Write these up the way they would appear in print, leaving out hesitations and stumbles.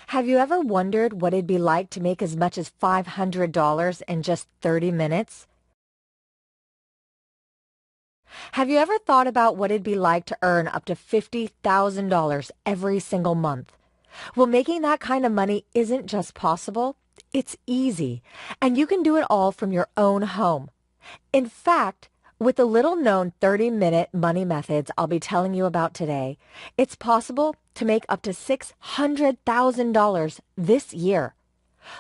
Have you ever wondered what it'd be like to make as much as $500 in just 30 minutes? Have you ever thought about what it'd be like to earn up to $50,000 every single month? Well, making that kind of money isn't just possible, it's easy, and you can do it all from your own home. In fact, with the little-known 30-minute money methods I'll be telling you about today, it's possible to make up to $600,000 this year.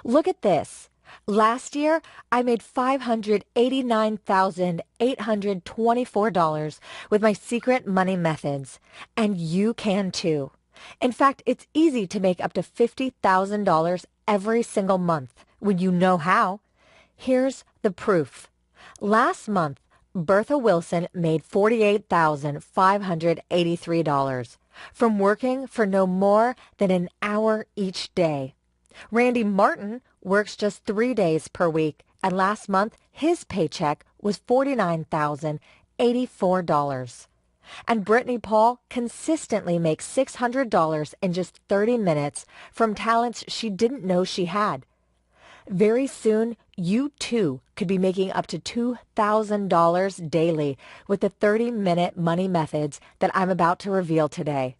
Look at this. Last year, I made $589,824 with my secret money methods, and you can too. In fact, it's easy to make up to $50,000 every single month when you know how. Here's the proof. Last month, Bertha Wilson made $48,583 from working for no more than an hour each day. Randy Martin works just 3 days per week, and last month his paycheck was $49,084. And Brittany Paul consistently makes $600 in just 30 minutes from talents she didn't know she had. Very soon, you too could be making up to $2,000 daily with the 30-minute money methods that I'm about to reveal today.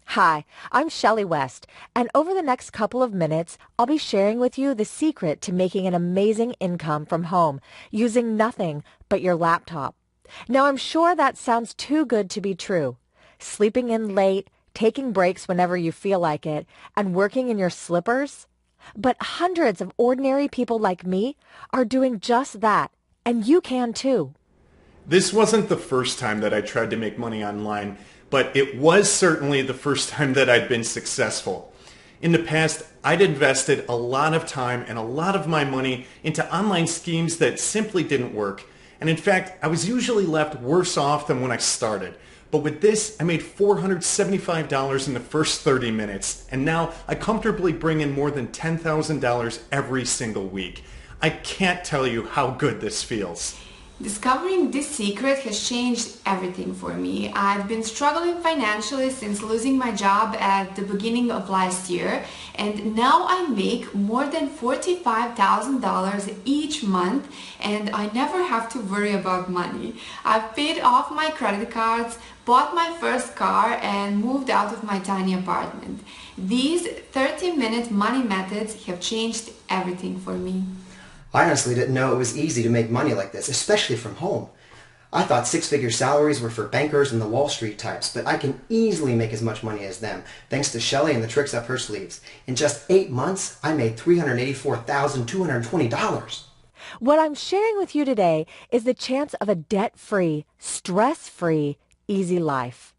Hi, I'm Shelley West, and over the next couple of minutes, I'll be sharing with you the secret to making an amazing income from home using nothing but your laptop. Now, I'm sure that sounds too good to be true. Sleeping in late, taking breaks whenever you feel like it, and working in your slippers? But hundreds of ordinary people like me are doing just that, and you can too. This wasn't the first time that I tried to make money online, but it was certainly the first time that I'd been successful. In the past, I'd invested a lot of time and a lot of my money into online schemes that simply didn't work. And in fact, I was usually left worse off than when I started. But with this, I made $475 in the first 30 minutes, and now I comfortably bring in more than $10,000 every single week. I can't tell you how good this feels. Discovering this secret has changed everything for me. I've been struggling financially since losing my job at the beginning of last year, and now I make more than $45,000 each month, and I never have to worry about money. I've paid off my credit cards, bought my first car, and moved out of my tiny apartment. These 30-minute money methods have changed everything for me. I honestly didn't know it was easy to make money like this, especially from home. I thought six-figure salaries were for bankers and the Wall Street types, but I can easily make as much money as them, thanks to Shelley and the tricks up her sleeves. In just 8 months, I made $384,220. What I'm sharing with you today is the chance of a debt-free, stress-free, easy life.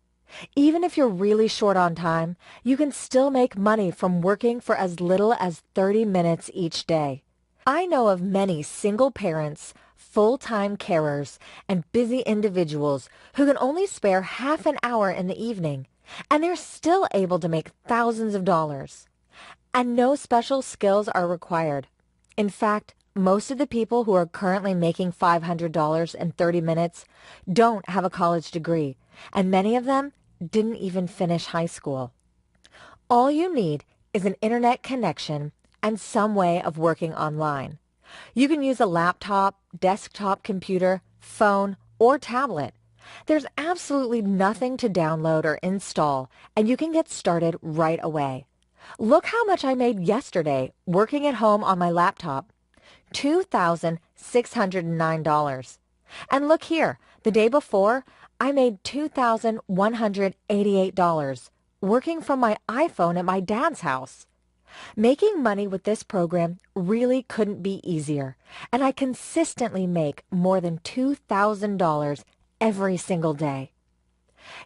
Even if you're really short on time, you can still make money from working for as little as 30 minutes each day. I know of many single parents, full-time carers, and busy individuals who can only spare half an hour in the evening, and they're still able to make thousands of dollars. And no special skills are required. In fact, most of the people who are currently making $500 in 30 minutes don't have a college degree, and many of them didn't even finish high school. All you need is an internet connection and some way of working online. You can use a laptop, desktop computer, phone, or tablet. There's absolutely nothing to download or install, and you can get started right away. Look how much I made yesterday working at home on my laptop. $2,609. And look here, the day before, I made $2,188 working from my iPhone at my dad's house. Making money with this program really couldn't be easier, and I consistently make more than $2,000 every single day.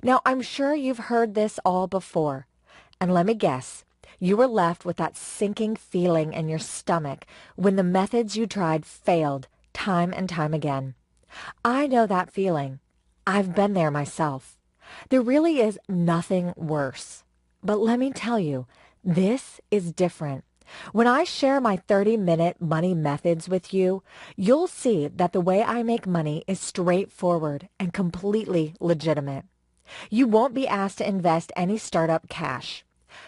Now, I'm sure you've heard this all before, and let me guess, you were left with that sinking feeling in your stomach when the methods you tried failed time and time again. I know that feeling. I've been there myself. There really is nothing worse. But let me tell you, this is different. When I share my 30-minute money methods with you, you'll see that the way I make money is straightforward and completely legitimate. You won't be asked to invest any startup cash.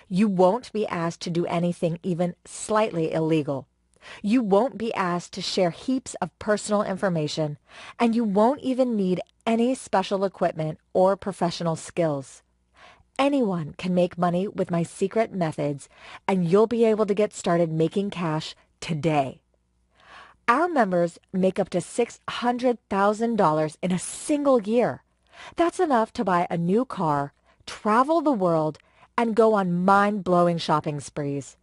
You won't be asked to do anything even slightly illegal. You won't be asked to share heaps of personal information, and you won't even need any special equipment or professional skills. Anyone can make money with my secret methods, and you'll be able to get started making cash today. Our members make up to $600,000 in a single year. That's enough to buy a new car, travel the world, and go on mind-blowing shopping sprees.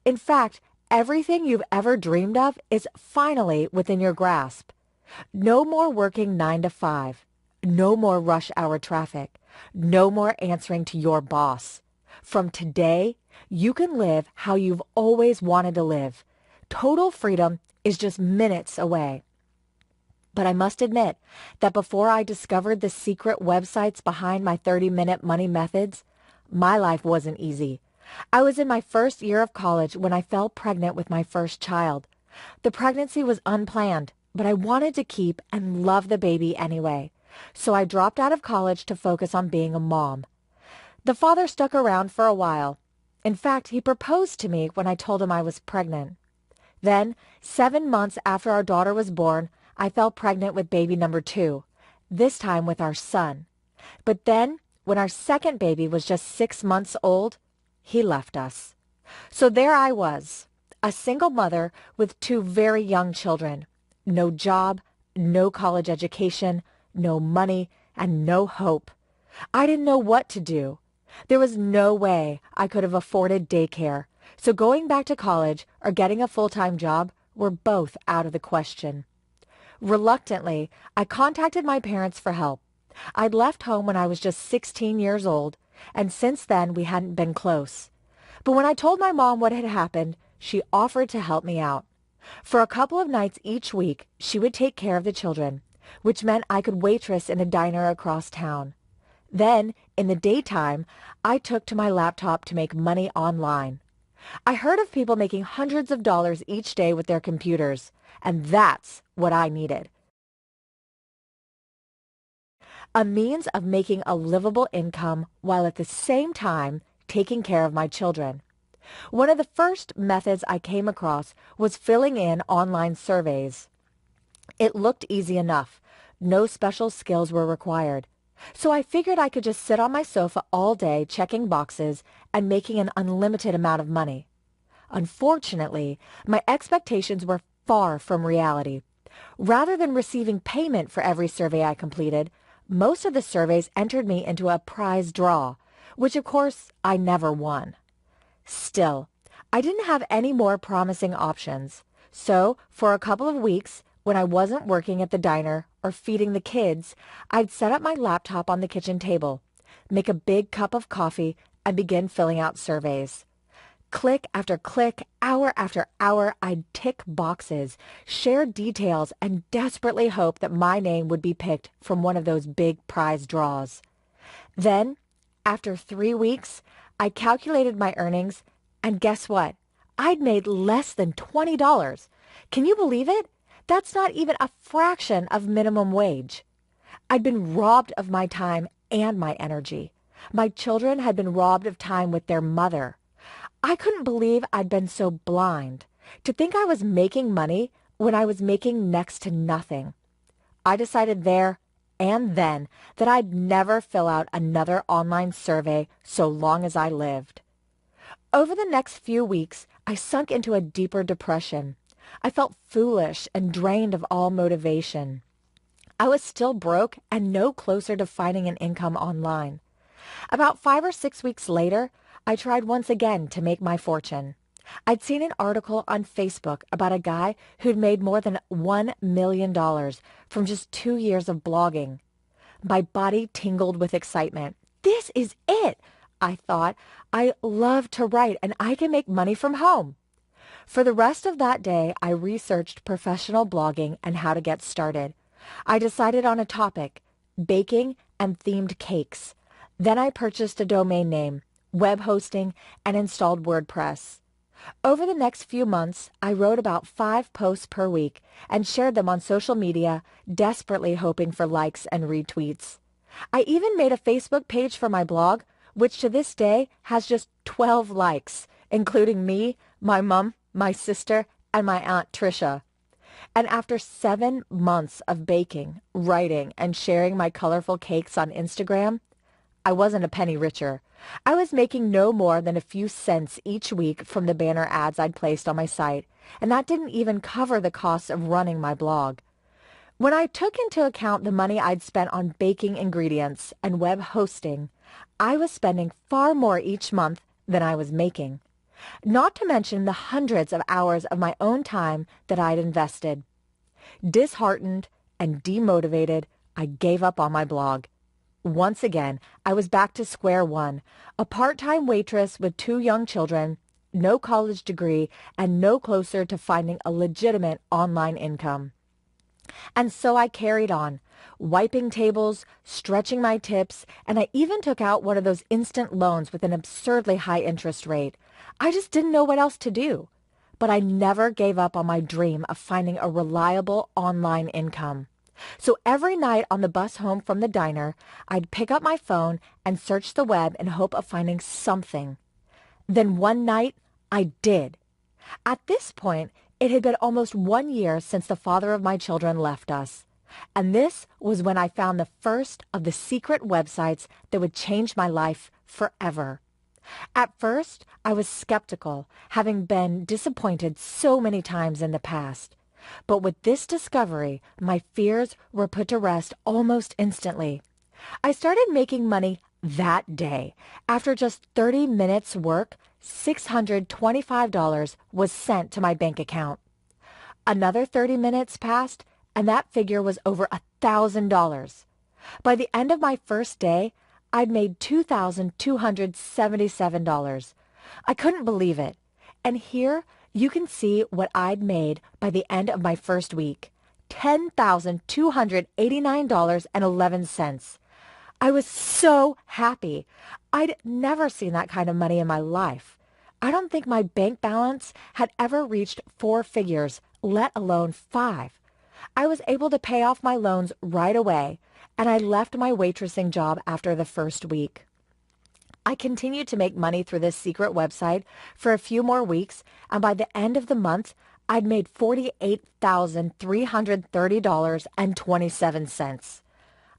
In fact, everything you've ever dreamed of is finally within your grasp. No more working 9 to 5. No more rush hour traffic. No more answering to your boss. From today, you can live how you've always wanted to live. Total freedom is just minutes away. But I must admit that before I discovered the secret websites behind my 30-minute money methods, my life wasn't easy. I was in my first year of college when I fell pregnant with my first child. The pregnancy was unplanned, but I wanted to keep and love the baby anyway. So I dropped out of college to focus on being a mom. The father stuck around for a while. In fact, he proposed to me when I told him I was pregnant. Then, 7 months after our daughter was born, I fell pregnant with baby number 2, this time with our son. But then, when our second baby was just 6 months old, he left us. So there I was, a single mother with 2 very young children. No job, no college education, no money, and no hope. I didn't know what to do. There was no way I could have afforded daycare, so going back to college or getting a full-time job were both out of the question. Reluctantly, I contacted my parents for help. I'd left home when I was just 16 years old, and since then we hadn't been close. But when I told my mom what had happened, she offered to help me out. For a couple of nights each week, she would take care of the children, which meant I could waitress in a diner across town. Then, in the daytime, I took to my laptop to make money online. I heard of people making hundreds of dollars each day with their computers, and that's what I needed. A means of making a livable income while at the same time taking care of my children. One of the first methods I came across was filling in online surveys. It looked easy enough. No special skills were required. So I figured I could just sit on my sofa all day checking boxes and making an unlimited amount of money. Unfortunately, my expectations were far from reality. Rather than receiving payment for every survey I completed, most of the surveys entered me into a prize draw, which of course I never won. Still, I didn't have any more promising options. So, for a couple of weeks, when I wasn't working at the diner or feeding the kids, I'd set up my laptop on the kitchen table, make a big cup of coffee, and begin filling out surveys. Click after click, hour after hour, I'd tick boxes, share details, and desperately hope that my name would be picked from one of those big prize draws. Then, after 3 weeks, I calculated my earnings, and guess what? I'd made less than $20. Can you believe it? That's not even a fraction of minimum wage. I'd been robbed of my time and my energy. My children had been robbed of time with their mother. I couldn't believe I'd been so blind to think I was making money when I was making next to nothing. I decided there and then that I'd never fill out another online survey so long as I lived. Over the next few weeks, I sunk into a deeper depression. I felt foolish and drained of all motivation. I was still broke and no closer to finding an income online. About 5 or 6 weeks later, I tried once again to make my fortune. I'd seen an article on Facebook about a guy who'd made more than $1 million from just 2 years of blogging. My body tingled with excitement. This is it, I thought. I love to write and I can make money from home. For the rest of that day, I researched professional blogging and how to get started. I decided on a topic, baking and themed cakes. Then I purchased a domain name, web hosting, and installed WordPress. Over the next few months, I wrote about 5 posts per week and shared them on social media, desperately hoping for likes and retweets. I even made a Facebook page for my blog, which to this day has just 12 likes, including me, my mom, my sister, and my Aunt Trisha. And after 7 months of baking, writing, and sharing my colorful cakes on Instagram, I wasn't a penny richer. I was making no more than a few cents each week from the banner ads I'd placed on my site, and that didn't even cover the costs of running my blog. When I took into account the money I'd spent on baking ingredients and web hosting, I was spending far more each month than I was making. Not to mention the hundreds of hours of my own time that I'd invested. Disheartened and demotivated, I gave up on my blog. Once again, I was back to square one, a part-time waitress with 2 young children, no college degree, and no closer to finding a legitimate online income. And so I carried on, wiping tables, stretching my tips, and I even took out one of those instant loans with an absurdly high interest rate. I just didn't know what else to do. But I never gave up on my dream of finding a reliable online income. So every night on the bus home from the diner, I'd pick up my phone and search the web in hope of finding something. Then one night, I did. At this point, it had been almost 1 year since the father of my children left us. And this was when I found the first of the secret websites that would change my life forever. At first, I was skeptical, having been disappointed so many times in the past. But with this discovery, my fears were put to rest almost instantly. I started making money that day. After just 30 minutes work, $625 was sent to my bank account. Another 30 minutes passed, and that figure was over $1,000. By the end of my first day, I'd made $2,277. I couldn't believe it. And here you can see what I'd made by the end of my first week. $10,289.11. I was so happy. I'd never seen that kind of money in my life. I don't think my bank balance had ever reached 4 figures, let alone 5. I was able to pay off my loans right away, and I left my waitressing job after the first week. I continued to make money through this secret website for a few more weeks, and by the end of the month, I'd made $48,330.27.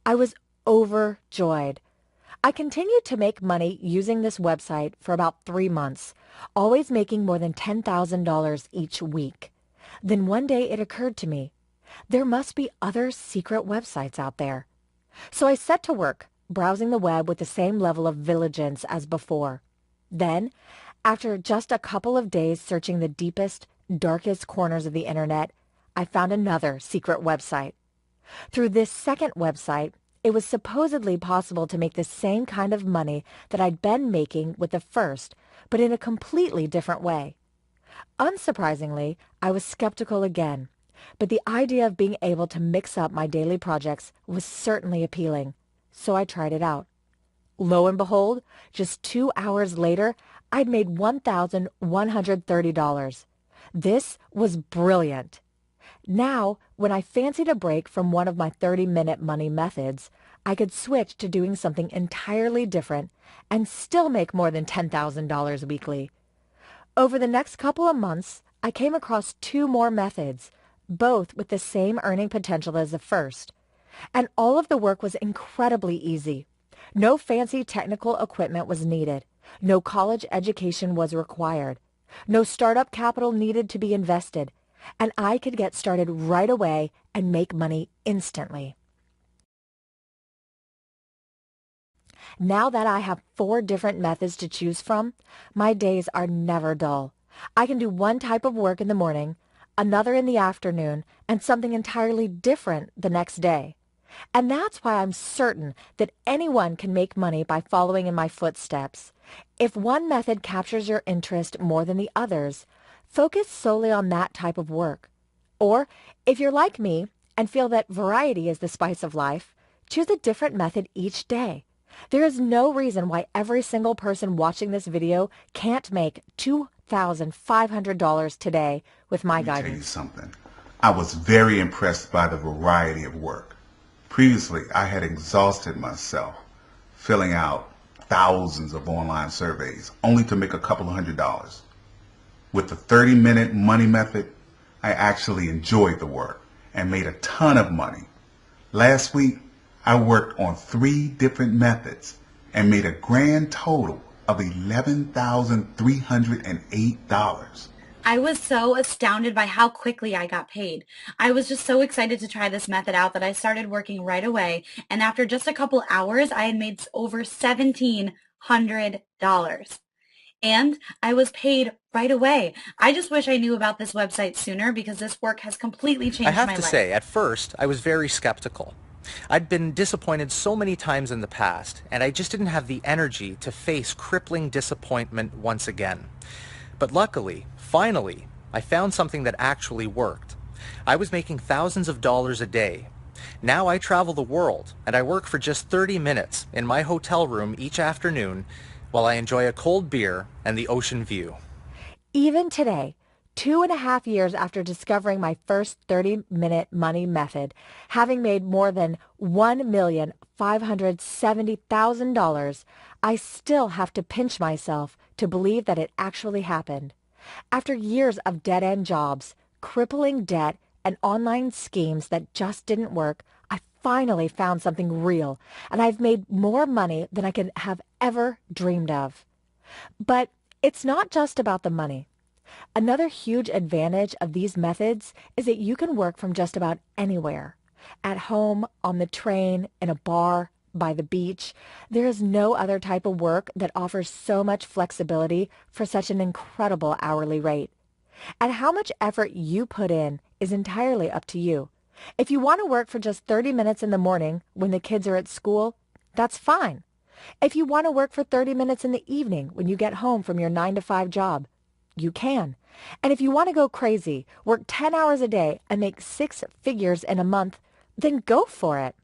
I was overjoyed. I continued to make money using this website for about 3 months, always making more than $10,000 each week. Then one day it occurred to me, there must be other secret websites out there. So I set to work, browsing the web with the same level of vigilance as before. Then, after just a couple of days searching the deepest, darkest corners of the internet, I found another secret website. Through this second website, it was supposedly possible to make the same kind of money that I'd been making with the first, but in a completely different way. Unsurprisingly, I was skeptical again, but the idea of being able to mix up my daily projects was certainly appealing, so I tried it out. Lo and behold, just 2 hours later, I'd made $1,130. This was brilliant. Now, when I fancied a break from one of my 30-minute money methods, I could switch to doing something entirely different and still make more than $10,000 weekly. Over the next couple of months, I came across 2 more methods, both with the same earning potential as the first. And all of the work was incredibly easy. No fancy technical equipment was needed. No college education was required. No startup capital needed to be invested. And I could get started right away and make money instantly. Now that I have 4 different methods to choose from, my days are never dull. I can do one type of work in the morning, another in the afternoon, and something entirely different the next day. And that's why I'm certain that anyone can make money by following in my footsteps. If one method captures your interest more than the others, focus solely on that type of work. Or, if you're like me and feel that variety is the spice of life, choose a different method each day. There is no reason why every single person watching this video can't make $2,500 today with my guidance. Let me tell you something. I was very impressed by the variety of work. Previously, I had exhausted myself filling out thousands of online surveys, only to make a couple of $100. With the 30-minute money method, I actually enjoyed the work and made a ton of money. Last week, I worked on 3 different methods and made a grand total of $11,308. I was so astounded by how quickly I got paid. I was just so excited to try this method out that I started working right away, and after just a couple hours, I had made over $1,700. And I was paid right away. I just wish I knew about this website sooner because this work has completely changed I have my to life. say, at first, I was very skeptical. I'd been disappointed so many times in the past, and I just didn't have the energy to face crippling disappointment once again. But luckily, finally, I found something that actually worked. I was making thousands of dollars a day. Now I travel the world, and I work for just 30 minutes in my hotel room each afternoon while I enjoy a cold beer and the ocean view. Even today, 2.5 years after discovering my first 30-minute money method, having made more than $1,570,000, I still have to pinch myself to believe that it actually happened. After years of dead-end jobs, crippling debt, and online schemes that just didn't work, I finally found something real, and I've made more money than I could have ever dreamed of. But it's not just about the money. Another huge advantage of these methods is that you can work from just about anywhere. At home, on the train, in a bar, by the beach. There is no other type of work that offers so much flexibility for such an incredible hourly rate. And how much effort you put in is entirely up to you. If you want to work for just 30 minutes in the morning when the kids are at school, that's fine. If you want to work for 30 minutes in the evening when you get home from your 9-to-5 job, you can. And if you want to go crazy, work 10 hours a day and make 6 figures in a month, then go for it.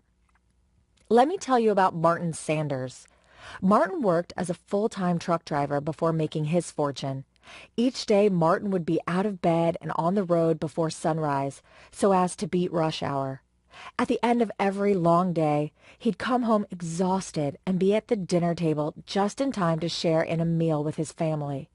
Let me tell you about Martin Sanders. Martin worked as a full-time truck driver before making his fortune. Each day, Martin would be out of bed and on the road before sunrise so as to beat rush hour. At the end of every long day, he'd come home exhausted and be at the dinner table just in time to share in a meal with his family.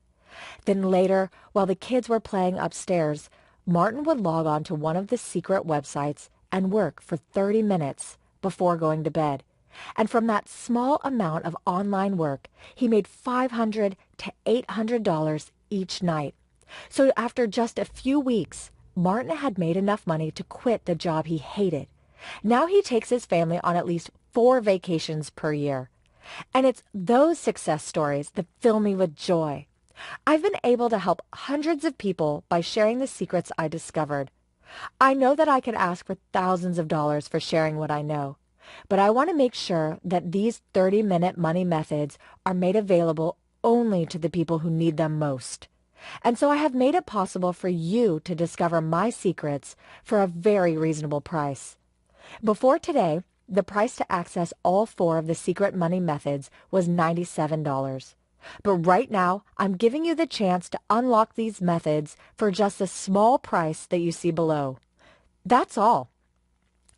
Then later, while the kids were playing upstairs, Martin would log on to one of the secret websites and work for 30 minutes before going to bed. And from that small amount of online work, he made $500 to $800 each night. So after just a few weeks, Martin had made enough money to quit the job he hated. Now he takes his family on at least 4 vacations per year. And it's those success stories that fill me with joy. I've been able to help hundreds of people by sharing the secrets I discovered. I know that I could ask for thousands of dollars for sharing what I know, but I want to make sure that these 30-minute money methods are made available only to the people who need them most. And so I have made it possible for you to discover my secrets for a very reasonable price. Before today, the price to access all 4 of the secret money methods was $97. But right now, I'm giving you the chance to unlock these methods for just the small price that you see below. That's all.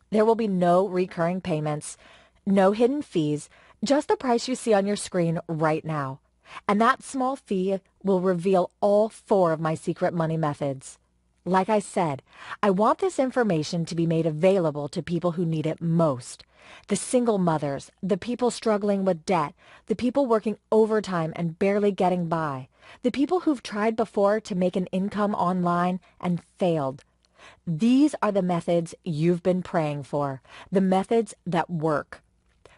There will be no recurring payments, no hidden fees, just the price you see on your screen right now. And that small fee will reveal all 4 of my secret money methods. Like I said, I want this information to be made available to people who need it most. The single mothers, the people struggling with debt, the people working overtime and barely getting by, the people who've tried before to make an income online and failed. These are the methods you've been praying for, the methods that work.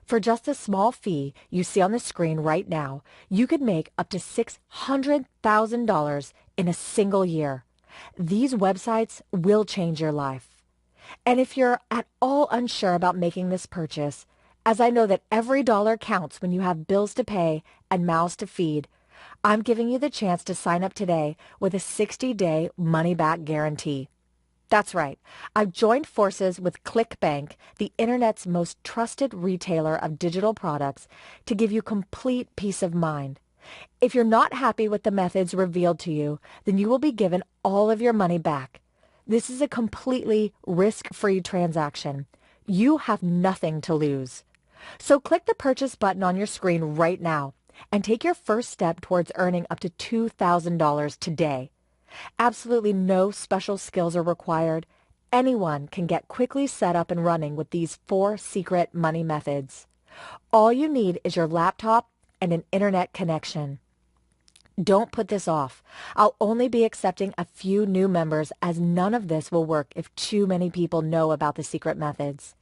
For just a small fee you see on the screen right now, you could make up to $600,000 in a single year. These websites will change your life. And if you're at all unsure about making this purchase, as I know that every dollar counts when you have bills to pay and mouths to feed, I'm giving you the chance to sign up today with a 60-day money-back guarantee. That's right. I've joined forces with ClickBank, the Internet's most trusted retailer of digital products, to give you complete peace of mind. If you're not happy with the methods revealed to you, then you will be given all of your money back. This is a completely risk-free transaction. You have nothing to lose. So click the purchase button on your screen right now and take your first step towards earning up to $2,000 today. Absolutely no special skills are required. Anyone can get quickly set up and running with these 4 secret money methods. All you need is your laptop and an internet connection. Don't put this off. I'll only be accepting a few new members, as none of this will work if too many people know about the secret methods.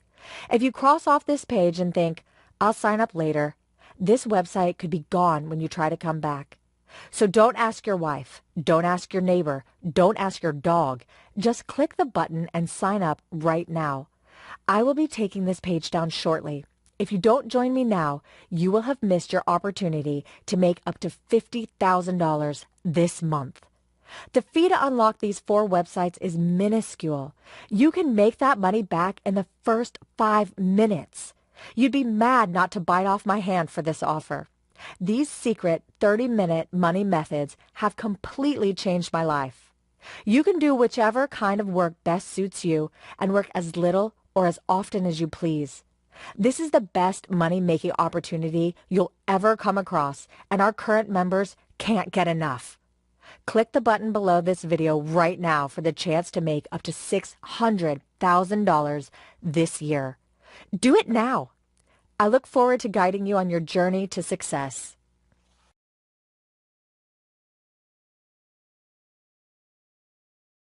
If you cross off this page and think, I'll sign up later, this website could be gone when you try to come back. So don't ask your wife, don't ask your neighbor, don't ask your dog. Just click the button and sign up right now. I will be taking this page down shortly. If you don't join me now, you will have missed your opportunity to make up to $50,000 this month. The fee to unlock these 4 websites is minuscule. You can make that money back in the first 5 minutes. You'd be mad not to bite off my hand for this offer. These secret 30-minute money methods have completely changed my life. You can do whichever kind of work best suits you and work as little or as often as you please. This is the best money-making opportunity you'll ever come across, and our current members can't get enough. Click the button below this video right now for the chance to make up to $600,000 this year. Do it now. I look forward to guiding you on your journey to success.